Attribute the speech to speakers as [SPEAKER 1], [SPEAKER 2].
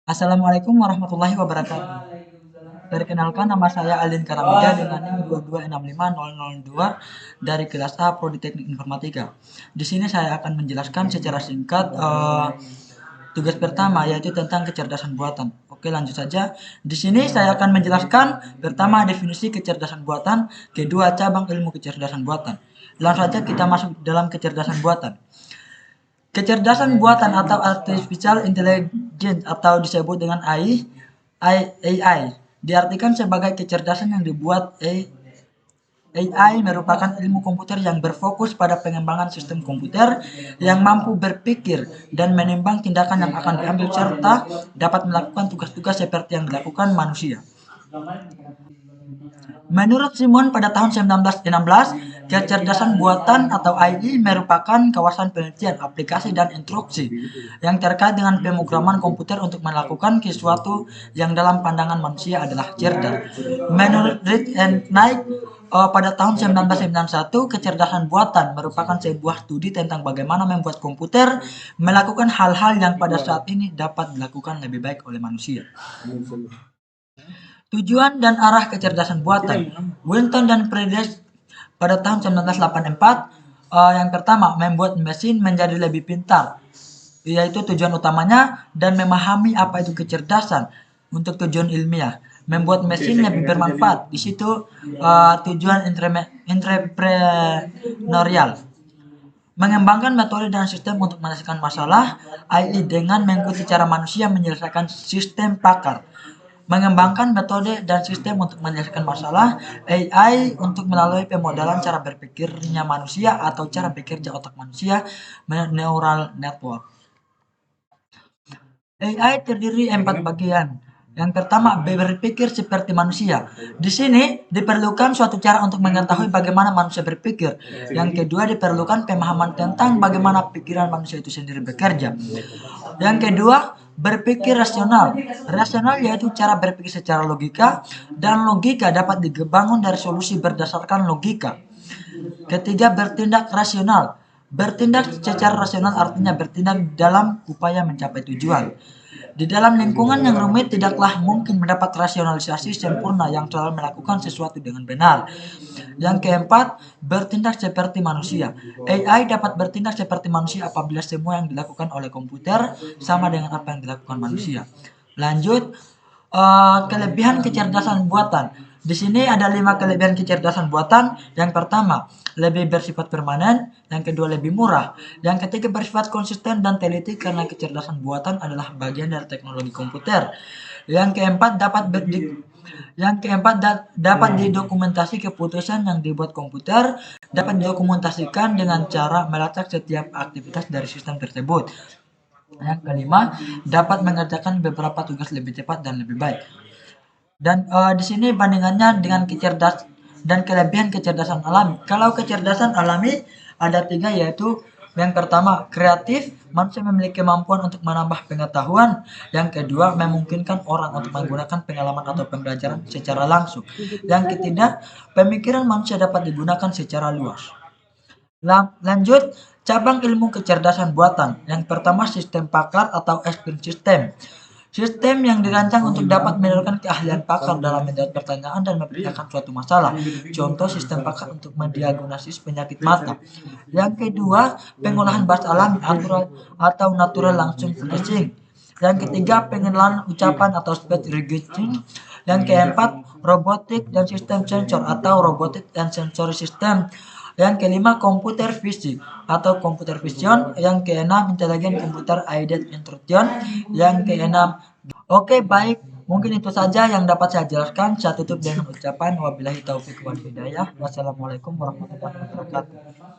[SPEAKER 1] Assalamualaikum warahmatullahi wabarakatuh. Perkenalkan nama saya Alin Karamida dengan NIM 2265002 dari kelas A Prodi Teknik Informatika. Di sini saya akan menjelaskan secara singkat tugas pertama yaitu tentang kecerdasan buatan. Oke, lanjut saja. Di sini saya akan menjelaskan pertama definisi kecerdasan buatan, kedua cabang ilmu kecerdasan buatan. Langsung saja kita masuk dalam kecerdasan buatan. Kecerdasan buatan atau artificial intelligence atau disebut dengan AI diartikan sebagai kecerdasan yang dibuat AI merupakan ilmu komputer yang berfokus pada pengembangan sistem komputer yang mampu berpikir dan menimbang tindakan yang akan diambil serta dapat melakukan tugas-tugas seperti yang dilakukan manusia. Menurut Simon pada tahun 1916, kecerdasan buatan atau AI merupakan kawasan penelitian, aplikasi, dan instruksi yang terkait dengan pemrograman komputer untuk melakukan sesuatu yang dalam pandangan manusia adalah cerdas. Menurut Reed and Knight, pada tahun 1991, kecerdasan buatan merupakan sebuah studi tentang bagaimana membuat komputer melakukan hal-hal yang pada saat ini dapat dilakukan lebih baik oleh manusia. Tujuan dan arah kecerdasan buatan. Winton dan Friedrich pada tahun 1984, yang pertama, membuat mesin menjadi lebih pintar, yaitu tujuan utamanya, dan memahami apa itu kecerdasan untuk tujuan ilmiah. Membuat mesin lebih bermanfaat, di situ tujuan entrepreneurial. Mengembangkan metode dan sistem untuk menyelesaikan masalah, AI dengan mengikuti cara manusia menyelesaikan sistem pakar. Mengembangkan metode dan sistem untuk menyelesaikan masalah, AI untuk melalui pemodelan cara berpikirnya manusia atau cara bekerja otak manusia, neural network. AI terdiri 4 bagian. Yang pertama, berpikir seperti manusia. Di sini diperlukan suatu cara untuk mengetahui bagaimana manusia berpikir. Yang kedua, diperlukan pemahaman tentang bagaimana pikiran manusia itu sendiri bekerja. Yang kedua, berpikir rasional. Rasional yaitu cara berpikir secara logika, dan logika dapat dibangun dari solusi berdasarkan logika. Ketiga, bertindak rasional. Bertindak secara rasional artinya bertindak dalam upaya mencapai tujuan. Di dalam lingkungan yang rumit tidaklah mungkin mendapat rasionalisasi sempurna yang selalu melakukan sesuatu dengan benar. Yang keempat, bertindak seperti manusia. AI dapat bertindak seperti manusia apabila semua yang dilakukan oleh komputer sama dengan apa yang dilakukan manusia. Lanjut, kelebihan kecerdasan buatan. Di sini ada 5 kelebihan kecerdasan buatan. Yang pertama, lebih bersifat permanen. Yang kedua, lebih murah. Yang ketiga, bersifat konsisten dan teliti karena kecerdasan buatan adalah bagian dari teknologi komputer. Yang keempat, dapat didokumentasi keputusan yang dibuat komputer, dapat didokumentasikan dengan cara melacak setiap aktivitas dari sistem tersebut. Yang kelima, dapat mengerjakan beberapa tugas lebih cepat dan lebih baik. Dan di sini bandingannya dengan kelebihan kecerdasan alami. Kalau kecerdasan alami ada 3, yaitu yang pertama, kreatif, manusia memiliki kemampuan untuk menambah pengetahuan. Yang kedua, memungkinkan orang untuk menggunakan pengalaman atau pembelajaran secara langsung. Yang ketiga, pemikiran manusia dapat digunakan secara luas. Lanjut, cabang ilmu kecerdasan buatan. Yang pertama, sistem pakar atau explain system. Sistem yang dirancang untuk dapat menurunkan keahlian pakar dalam menjawab pertanyaan dan memecahkan suatu masalah. Contoh sistem pakar untuk mendiagnosis penyakit mata. Yang kedua, pengolahan bahasa alami atau natural language processing. Yang ketiga, pengenalan ucapan atau speech recognition. Yang keempat, robotik dan sistem sensor atau robotic and sensory system. Yang kelima, computer vision atau computer vision. Yang keenam, intelligent computer aided instruction. Yang keenam. Oke, baik. Mungkin itu saja yang dapat saya jelaskan. Saya tutup dengan ucapan wabillahi taufiq wal hidayah. Wassalamualaikum warahmatullahi wabarakatuh.